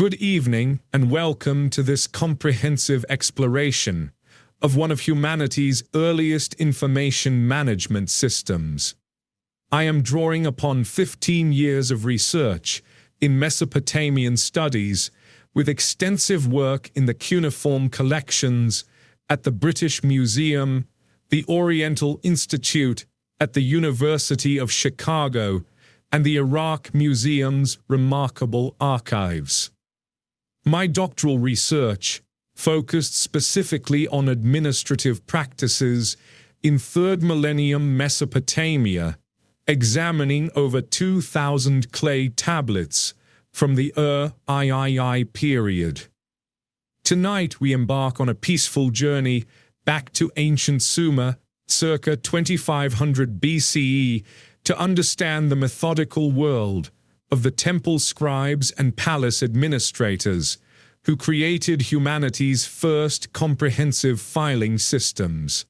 Good evening and welcome to this comprehensive exploration of one of humanity's earliest information management systems. I am drawing upon 15 years of research in Mesopotamian studies with extensive work in the cuneiform collections at the British Museum, the Oriental Institute at the University of Chicago, and the Iraq Museum's remarkable archives. My doctoral research focused specifically on administrative practices in 3rd millennium Mesopotamia, examining over 2,000 clay tablets from the III period. Tonight we embark on a peaceful journey back to ancient Sumer, circa 2500 BCE, to understand the methodical world of the temple scribes and palace administrators who created humanity's first comprehensive filing systems.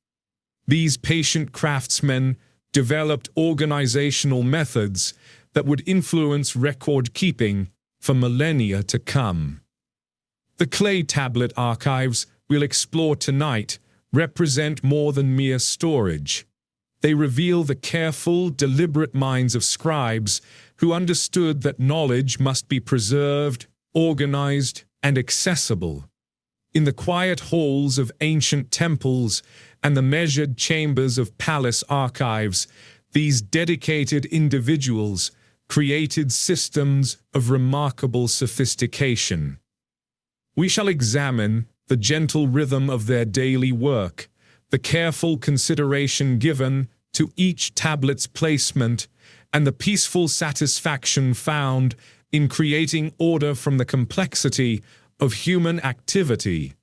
These patient craftsmen developed organizational methods that would influence record-keeping for millennia to come. The clay tablet archives we'll explore tonight represent more than mere storage. They reveal the careful, deliberate minds of scribes who understood that knowledge must be preserved, organized, and accessible. In the quiet halls of ancient temples and the measured chambers of palace archives, these dedicated individuals created systems of remarkable sophistication. We shall examine the gentle rhythm of their daily work, the careful consideration given to each tablet's placement, and the peaceful satisfaction found in creating order from the complexity of human activity.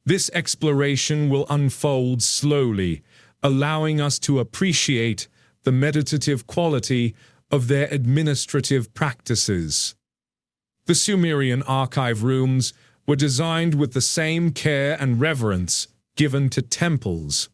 This exploration will unfold slowly, allowing us to appreciate the meditative quality of their administrative practices. The Sumerian archive rooms were designed with the same care and reverence given to temples.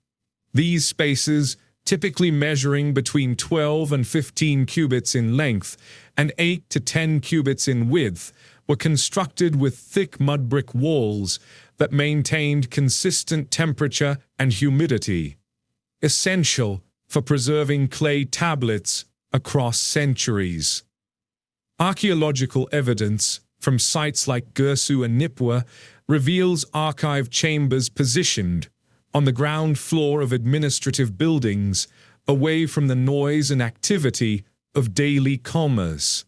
These spaces, typically measuring between 12 and 15 cubits in length and 8 to 10 cubits in width, were constructed with thick mud brick walls that maintained consistent temperature and humidity, essential for preserving clay tablets across centuries. Archaeological evidence from sites like Gersu and Nipua reveals archive chambers positioned on the ground floor of administrative buildings, away from the noise and activity of daily commerce.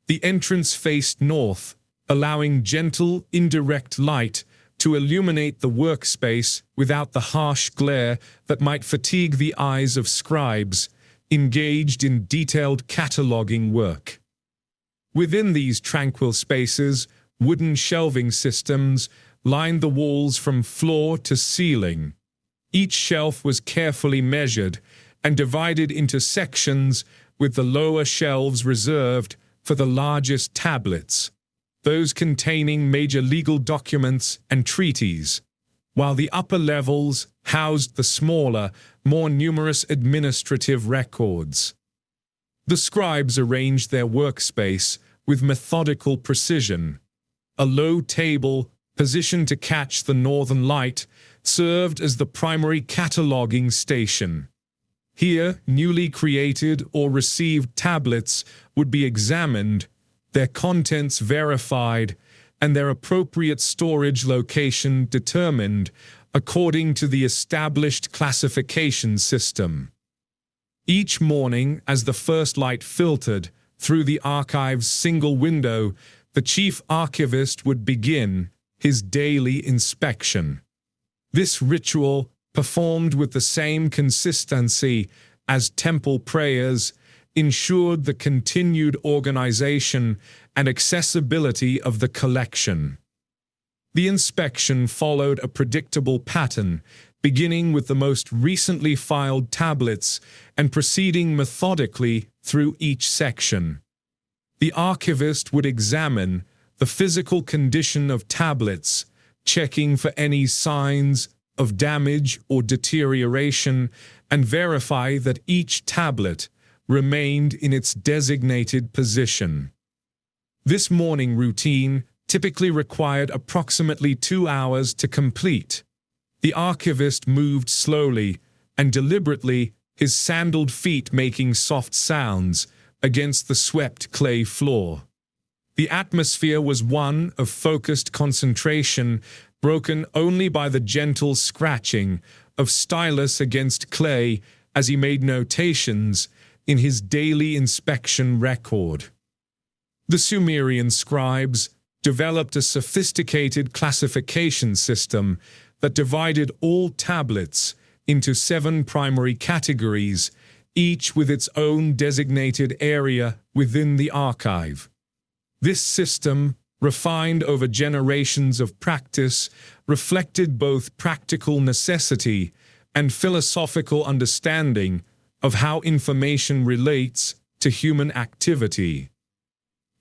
The entrance faced north, allowing gentle, indirect light to illuminate the workspace without the harsh glare that might fatigue the eyes of scribes engaged in detailed cataloging work. Within these tranquil spaces, wooden shelving systems lined the walls from floor to ceiling. Each shelf was carefully measured and divided into sections, with the lower shelves reserved for the largest tablets, those containing major legal documents and treaties, while the upper levels housed the smaller, more numerous administrative records. The scribes arranged their workspace with methodical precision. A low table, positioned to catch the northern light, served as the primary cataloging station. Here, newly created or received tablets would be examined, their contents verified, and their appropriate storage location determined according to the established classification system. Each morning, as the first light filtered through the archive's single window, the chief archivist would begin his daily inspection. This ritual, performed with the same consistency as temple prayers, ensured the continued organization and accessibility of the collection. The inspection followed a predictable pattern, beginning with the most recently filed tablets and proceeding methodically through each section. The archivist would examine the physical condition of tablets, checking for any signs of damage or deterioration, and verify that each tablet remained in its designated position. This morning routine typically required approximately 2 hours to complete. The archivist moved slowly and deliberately, his sandaled feet making soft sounds against the swept clay floor. The atmosphere was one of focused concentration, broken only by the gentle scratching of stylus against clay as he made notations in his daily inspection record. The Sumerian scribes developed a sophisticated classification system that divided all tablets into 7 primary categories, each with its own designated area within the archive. This system, refined over generations of practice, reflected both practical necessity and philosophical understanding of how information relates to human activity.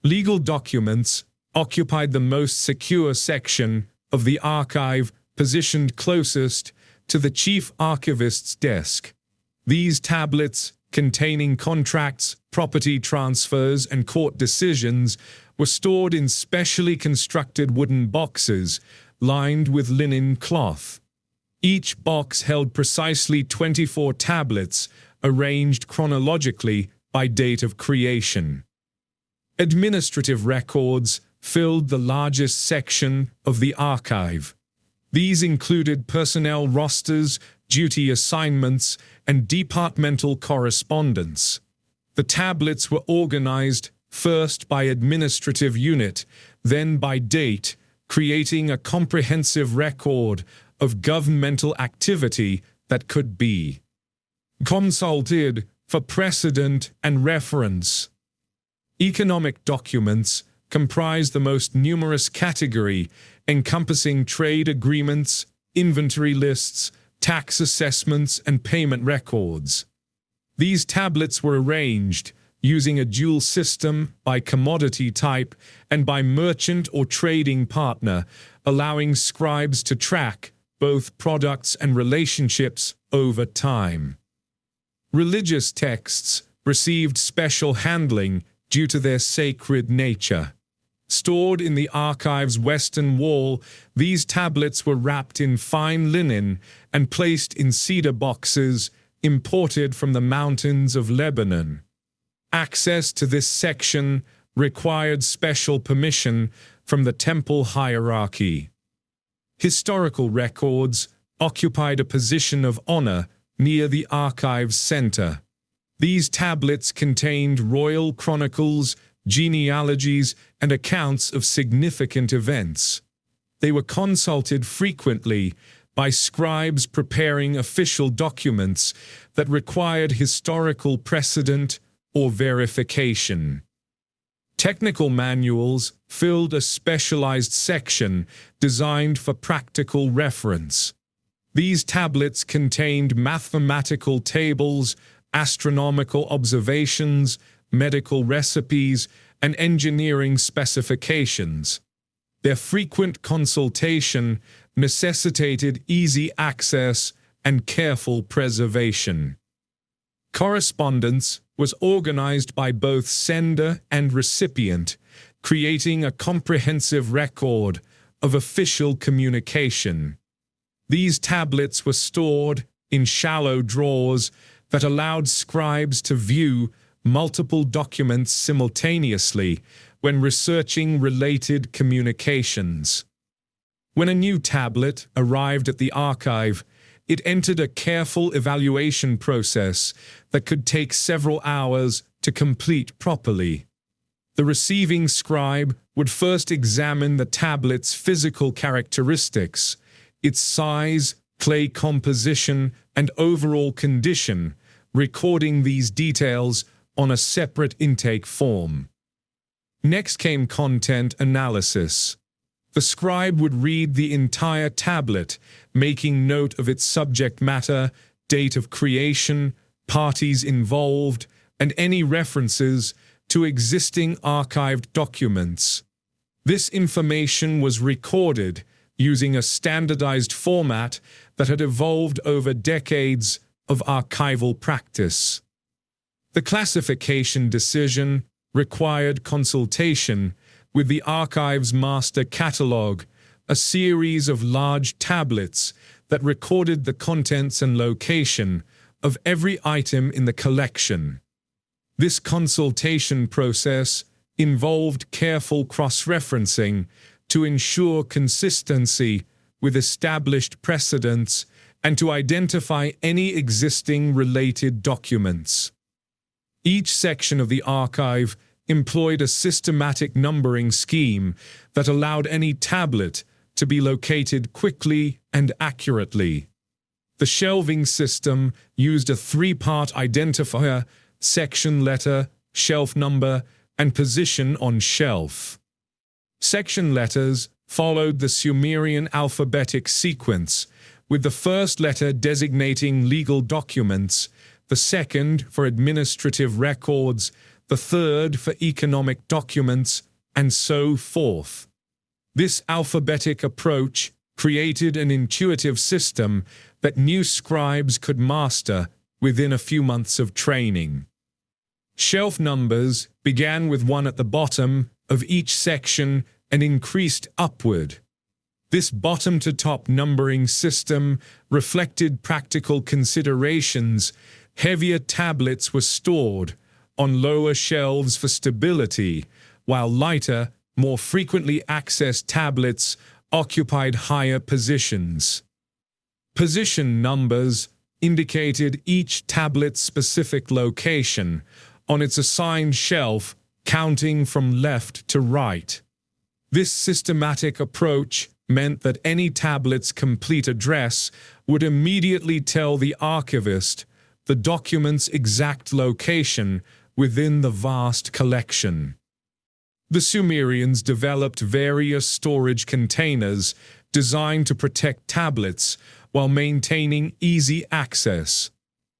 Legal documents occupied the most secure section of the archive, positioned closest to the chief archivist's desk. These tablets, containing contracts, property transfers, and court decisions, were stored in specially constructed wooden boxes lined with linen cloth. Each box held precisely 24 tablets, arranged chronologically by date of creation. Administrative records filled the largest section of the archive. These included personnel rosters, duty assignments, and departmental correspondence. The tablets were organized first by administrative unit, then by date, creating a comprehensive record of governmental activity that could be consulted for precedent and reference. Economic documents comprise the most numerous category, encompassing trade agreements, inventory lists, tax assessments, and payment records. These tablets were arranged using a dual system by commodity type and by merchant or trading partner, allowing scribes to track both products and relationships over time. Religious texts received special handling due to their sacred nature. Stored in the archive's western wall, these tablets were wrapped in fine linen and placed in cedar boxes imported from the mountains of Lebanon. Access to this section required special permission from the temple hierarchy. Historical records occupied a position of honor near the archive's center. These tablets contained royal chronicles, genealogies, and accounts of significant events. They were consulted frequently by scribes preparing official documents that required historical precedent or verification. Technical manuals filled a specialized section designed for practical reference. These tablets contained mathematical tables, astronomical observations, medical recipes, and engineering specifications. Their frequent consultation necessitated easy access and careful preservation. Correspondence was organized by both sender and recipient, creating a comprehensive record of official communication. These tablets were stored in shallow drawers that allowed scribes to view multiple documents simultaneously when researching related communications. When a new tablet arrived at the archive, it entered a careful evaluation process that could take several hours to complete properly. The receiving scribe would first examine the tablet's physical characteristics, its size, clay composition, and overall condition, recording these details on a separate intake form. Next came content analysis. The scribe would read the entire tablet, making note of its subject matter, date of creation, parties involved, and any references to existing archived documents. This information was recorded using a standardized format that had evolved over decades of archival practice. The classification decision required consultation with the archive's master catalogue, a series of large tablets that recorded the contents and location of every item in the collection. This consultation process involved careful cross-referencing to ensure consistency with established precedents and to identify any existing related documents. Each section of the archive employed a systematic numbering scheme that allowed any tablet to be located quickly and accurately. The shelving system used a three-part identifier: section letter, shelf number, and position on shelf. Section letters followed the Sumerian alphabetic sequence, with the first letter designating legal documents, the second for administrative records, the third for economic documents, and so forth. This alphabetic approach created an intuitive system that new scribes could master within a few months of training. Shelf numbers began with 1 at the bottom of each section and increased upward. This bottom-to-top numbering system reflected practical considerations. Heavier tablets were stored on lower shelves for stability, while lighter, more frequently accessed tablets occupied higher positions. Position numbers indicated each tablet's specific location on its assigned shelf, counting from left to right. This systematic approach meant that any tablet's complete address would immediately tell the archivist the document's exact location within the vast collection. The Sumerians developed various storage containers designed to protect tablets while maintaining easy access.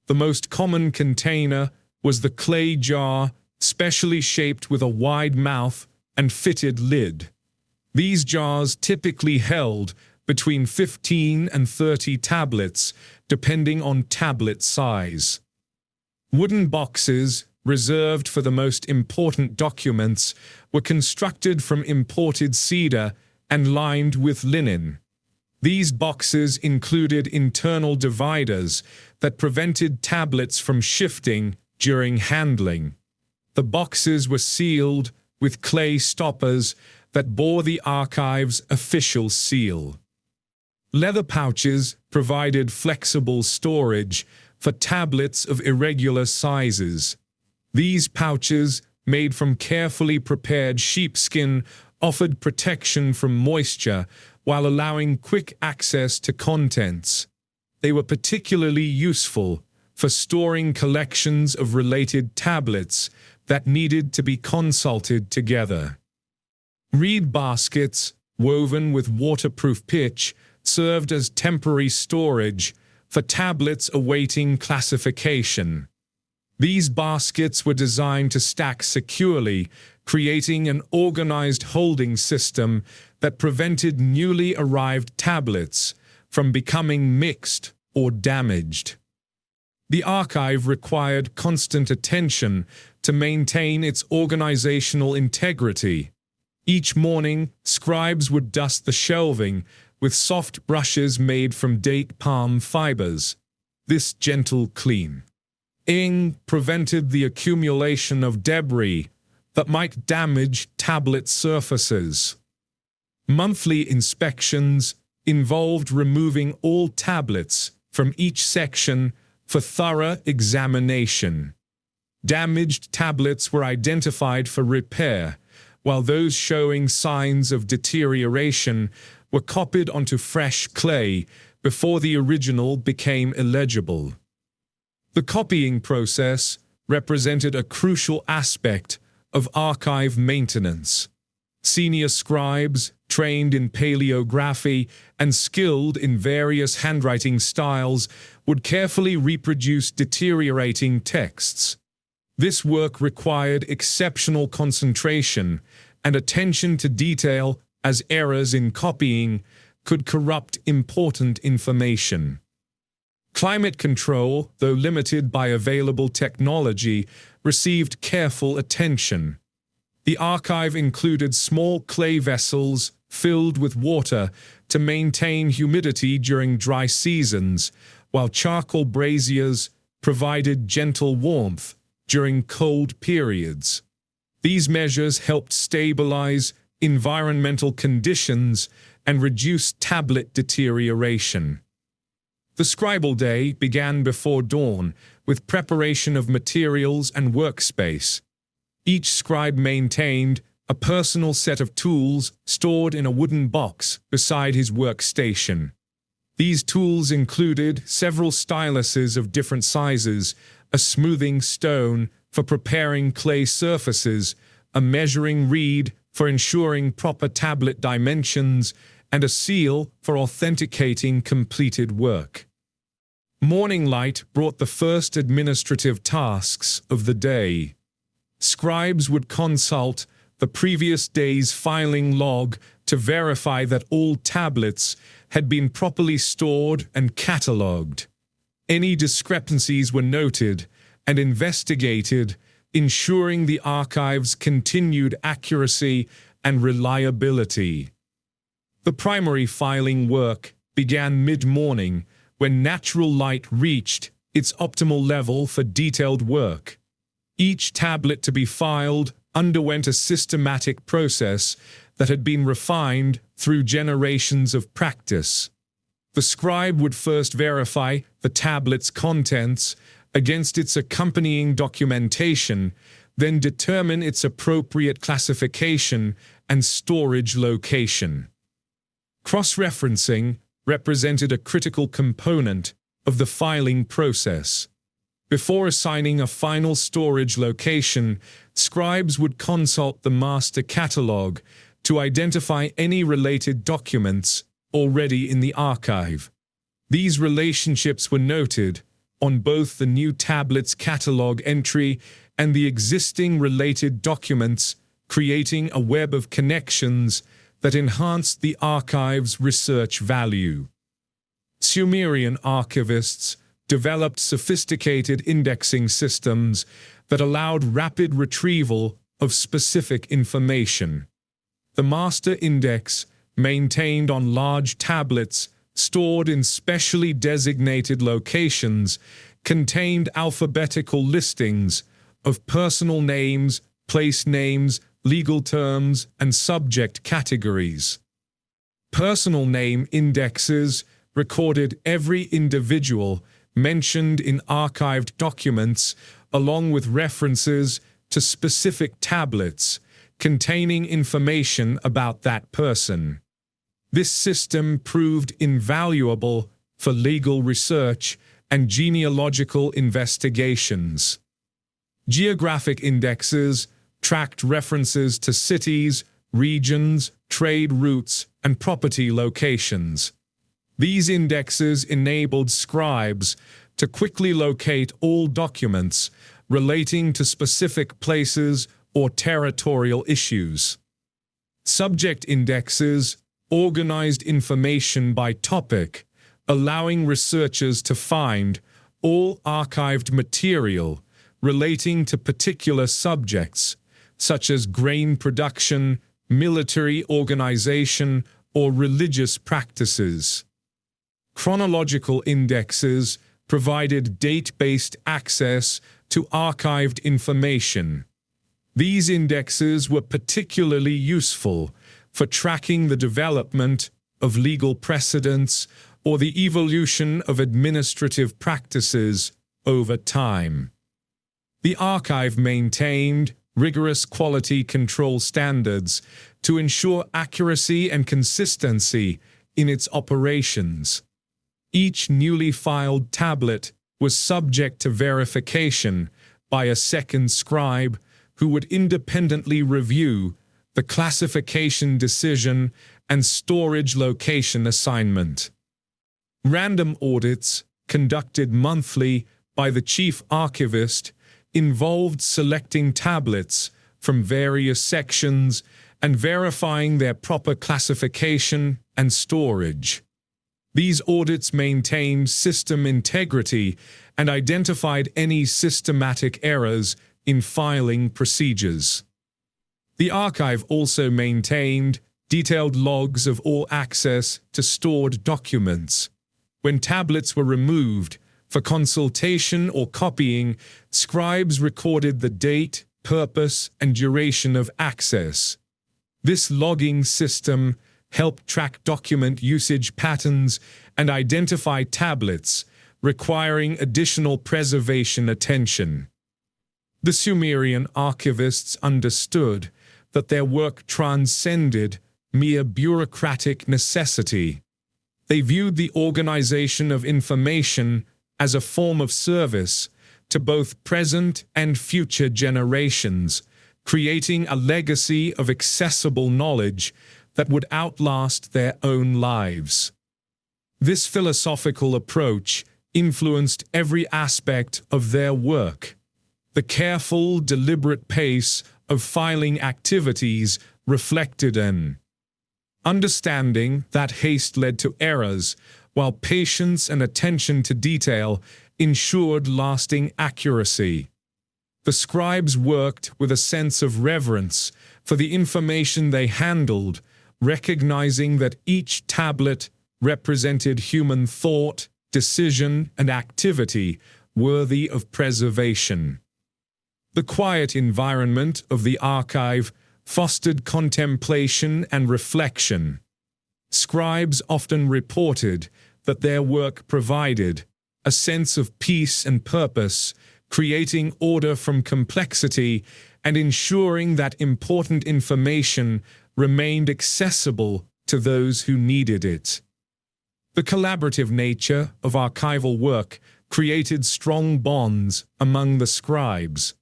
The most common container was the clay jar, specially shaped with a wide mouth and fitted lid. These jars typically held between 15 and 30 tablets, depending on tablet size. Wooden boxes, reserved for the most important documents, were constructed from imported cedar and lined with linen. These boxes included internal dividers that prevented tablets from shifting during handling. The boxes were sealed with clay stoppers that bore the archive's official seal. Leather pouches provided flexible storage for tablets of irregular sizes. These pouches, made from carefully prepared sheepskin, offered protection from moisture while allowing quick access to contents. They were particularly useful for storing collections of related tablets that needed to be consulted together. Reed baskets, woven with waterproof pitch, served as temporary storage for tablets awaiting classification. These baskets were designed to stack securely, creating an organized holding system that prevented newly arrived tablets from becoming mixed or damaged. The archive required constant attention to maintain its organizational integrity. Each morning, scribes would dust the shelving with soft brushes made from date palm fibers. This gentle cleaning prevented the accumulation of debris that might damage tablet surfaces. Monthly inspections involved removing all tablets from each section for thorough examination. Damaged tablets were identified for repair, while those showing signs of deterioration were copied onto fresh clay before the original became illegible. The copying process represented a crucial aspect of archive maintenance. Senior scribes, trained in paleography and skilled in various handwriting styles, would carefully reproduce deteriorating texts. This work required exceptional concentration and attention to detail, as errors in copying could corrupt important information. Climate control, though limited by available technology, received careful attention. The archive included small clay vessels filled with water to maintain humidity during dry seasons, while charcoal braziers provided gentle warmth during cold periods. These measures helped stabilize environmental conditions and reduce tablet deterioration. The scribal day began before dawn with preparation of materials and workspace. Each scribe maintained a personal set of tools stored in a wooden box beside his workstation. These tools included several styluses of different sizes, a smoothing stone for preparing clay surfaces, a measuring reed for ensuring proper tablet dimensions, and a seal for authenticating completed work. Morning light brought the first administrative tasks of the day. Scribes would consult the previous day's filing log to verify that all tablets had been properly stored and catalogued. Any discrepancies were noted and investigated, ensuring the archive's continued accuracy and reliability. The primary filing work began mid-morning when natural light reached its optimal level for detailed work. Each tablet to be filed underwent a systematic process that had been refined through generations of practice. The scribe would first verify the tablet's contents against its accompanying documentation, then determine its appropriate classification and storage location. Cross-referencing represented a critical component of the filing process. Before assigning a final storage location, scribes would consult the master catalog to identify any related documents already in the archive. These relationships were noted on both the new tablet's catalog entry and the existing related documents, creating a web of connections that enhanced the archive's research value. Sumerian archivists developed sophisticated indexing systems that allowed rapid retrieval of specific information. The master index, maintained on large tablets stored in specially designated locations, contained alphabetical listings of personal names, place names, legal terms, and subject categories. Personal name indexes recorded every individual mentioned in archived documents, along with references to specific tablets containing information about that person. This system proved invaluable for legal research and genealogical investigations. Geographic indexes tracked references to cities, regions, trade routes, and property locations. These indexes enabled scribes to quickly locate all documents relating to specific places or territorial issues. Subject indexes organized information by topic, allowing researchers to find all archived material relating to particular subjects, such as grain production, military organization, or religious practices. Chronological indexes provided date-based access to archived information. These indexes were particularly useful for tracking the development of legal precedents or the evolution of administrative practices over time. The archive maintained rigorous quality control standards to ensure accuracy and consistency in its operations. Each newly filed tablet was subject to verification by a second scribe who would independently review the classification decision and storage location assignment. Random audits, conducted monthly by the chief archivist, involved selecting tablets from various sections and verifying their proper classification and storage. These audits maintained system integrity and identified any systematic errors in filing procedures. The archive also maintained detailed logs of all access to stored documents. When tablets were removed for consultation or copying, scribes recorded the date, purpose, and duration of access. This logging system helped track document usage patterns and identify tablets requiring additional preservation attention. The Sumerian archivists understood that their work transcended mere bureaucratic necessity. They viewed the organization of information as a form of service to both present and future generations, creating a legacy of accessible knowledge that would outlast their own lives. This philosophical approach influenced every aspect of their work. The careful, deliberate pace of filing activities reflected an understanding that haste led to errors, while patience and attention to detail ensured lasting accuracy. The scribes worked with a sense of reverence for the information they handled, recognizing that each tablet represented human thought, decision, and activity worthy of preservation. The quiet environment of the archive fostered contemplation and reflection. Scribes often reported that their work provided a sense of peace and purpose, creating order from complexity and ensuring that important information remained accessible to those who needed it. The collaborative nature of archival work created strong bonds among the scribes.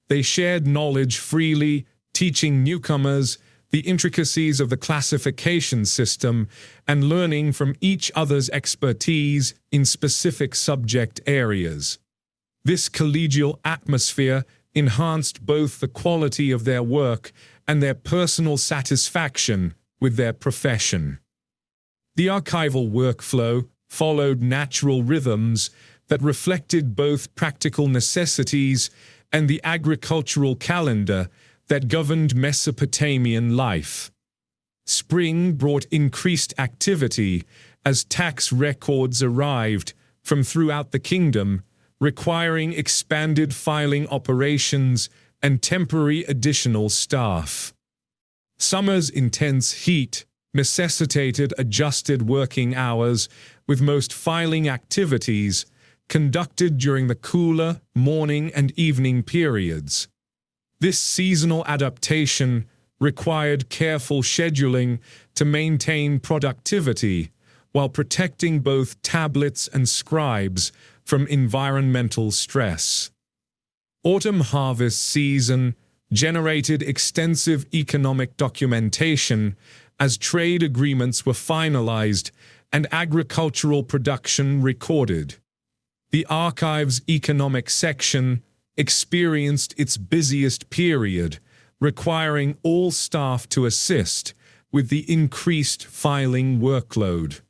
They shared knowledge freely, teaching newcomers the intricacies of the classification system and learning from each other's expertise in specific subject areas. This collegial atmosphere enhanced both the quality of their work and their personal satisfaction with their profession. The archival workflow followed natural rhythms that reflected both practical necessities and the agricultural calendar that governed Mesopotamian life. Spring brought increased activity as tax records arrived from throughout the kingdom, requiring expanded filing operations and temporary additional staff. Summer's intense heat necessitated adjusted working hours, with most filing activities conducted during the cooler morning and evening periods. This seasonal adaptation required careful scheduling to maintain productivity while protecting both tablets and scribes from environmental stress. Autumn harvest season generated extensive economic documentation as trade agreements were finalized and agricultural production recorded. The archive's economic section experienced its busiest period, requiring all staff to assist with the increased filing workload.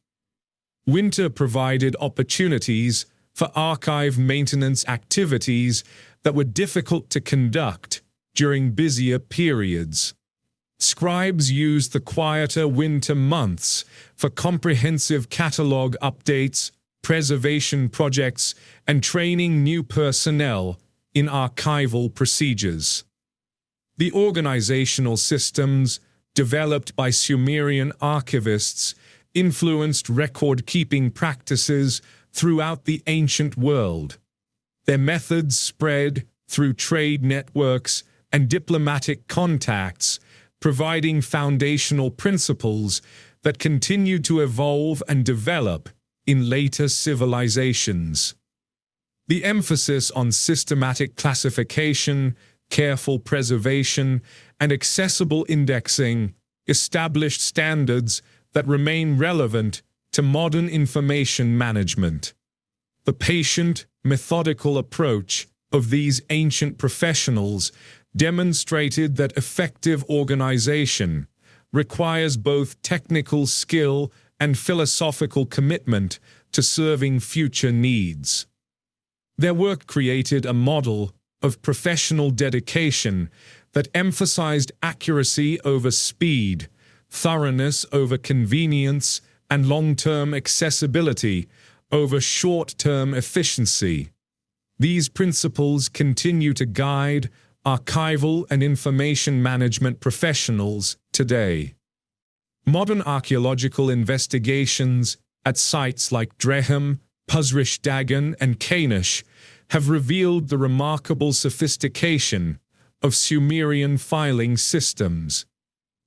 Winter provided opportunities for archive maintenance activities that were difficult to conduct during busier periods. Scribes used the quieter winter months for comprehensive catalog updates, preservation projects, and training new personnel in archival procedures. The organizational systems developed by Sumerian archivists influenced record-keeping practices throughout the ancient world. Their methods spread through trade networks and diplomatic contacts, providing foundational principles that continued to evolve and develop in later civilizations. The emphasis on systematic classification, careful preservation, and accessible indexing established standards that remain relevant to modern information management. The patient, methodical approach of these ancient professionals demonstrated that effective organization requires both technical skill and philosophical commitment to serving future needs. Their work created a model of professional dedication that emphasized accuracy over speed, thoroughness over convenience, and long-term accessibility over short-term efficiency. These principles continue to guide archival and information management professionals today. Modern archaeological investigations at sites like Drehem, Pusrish-Dagon, and Kanesh have revealed the remarkable sophistication of Sumerian filing systems.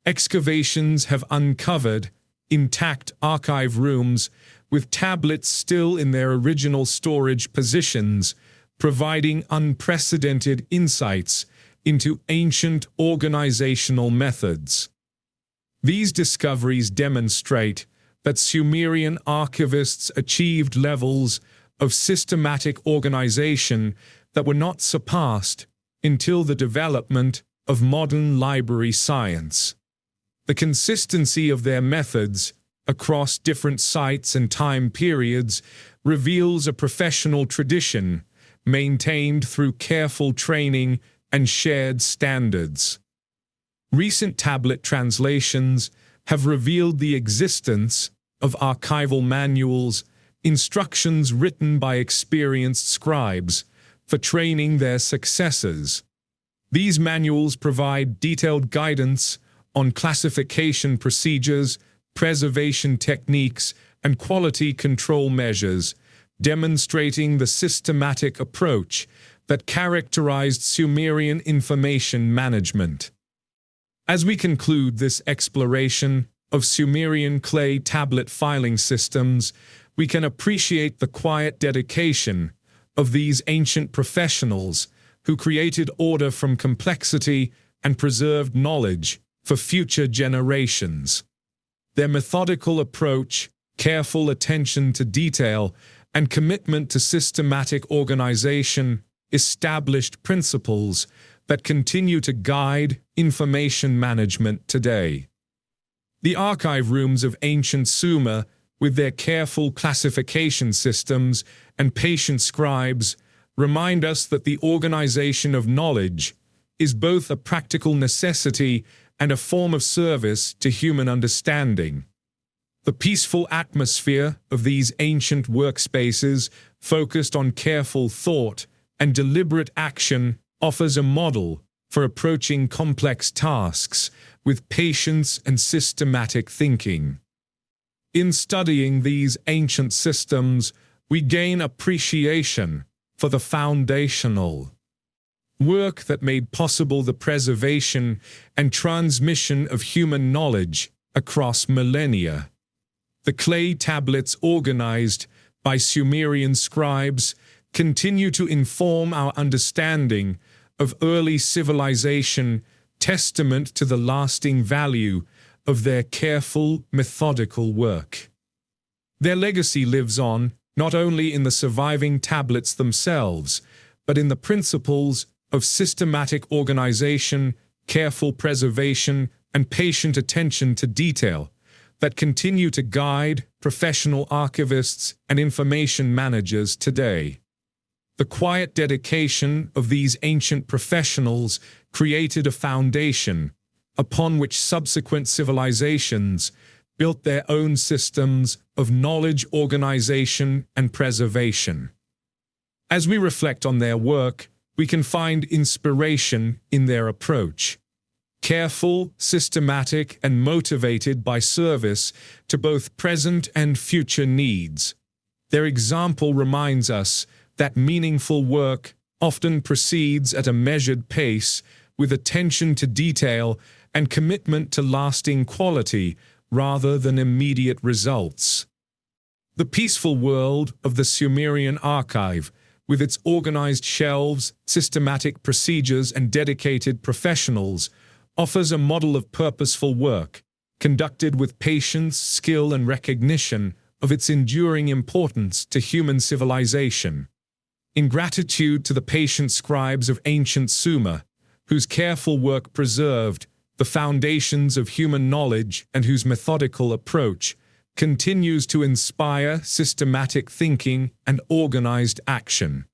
Excavations have uncovered intact archive rooms with tablets still in their original storage positions, providing unprecedented insights into ancient organizational methods. These discoveries demonstrate that Sumerian archivists achieved levels of systematic organization that were not surpassed until the development of modern library science. The consistency of their methods across different sites and time periods reveals a professional tradition maintained through careful training and shared standards. Recent tablet translations have revealed the existence of archival manuals, instructions written by experienced scribes for training their successors. These manuals provide detailed guidance on classification procedures, preservation techniques, and quality control measures, demonstrating the systematic approach that characterized Sumerian information management. As we conclude this exploration of Sumerian clay tablet filing systems, we can appreciate the quiet dedication of these ancient professionals who created order from complexity and preserved knowledge for future generations. Their methodical approach, careful attention to detail, and commitment to systematic organization established principles that continue to guide information management today. The archive rooms of ancient Sumer, with their careful classification systems and patient scribes, remind us that the organization of knowledge is both a practical necessity and a form of service to human understanding. The peaceful atmosphere of these ancient workspaces, focused on careful thought and deliberate action, offers a model for approaching complex tasks with patience and systematic thinking. In studying these ancient systems, we gain appreciation for the foundational work that made possible the preservation and transmission of human knowledge across millennia. The clay tablets organized by Sumerian scribes continue to inform our understanding of early civilization, testament to the lasting value of their careful, methodical work. Their legacy lives on not only in the surviving tablets themselves, but in the principles of systematic organization, careful preservation, and patient attention to detail that continue to guide professional archivists and information managers today. The quiet dedication of these ancient professionals created a foundation upon which subsequent civilizations built their own systems of knowledge organization and preservation. As we reflect on their work, we can find inspiration in their approach. Careful, systematic, and motivated by service to both present and future needs. Their example reminds us that meaningful work often proceeds at a measured pace with attention to detail and commitment to lasting quality rather than immediate results. The peaceful world of the Sumerian archive, with its organized shelves, systematic procedures, and dedicated professionals, offers a model of purposeful work, conducted with patience, skill, and recognition of its enduring importance to human civilization. In gratitude to the patient scribes of ancient Sumer, whose careful work preserved the foundations of human knowledge and whose methodical approach continues to inspire systematic thinking and organized action.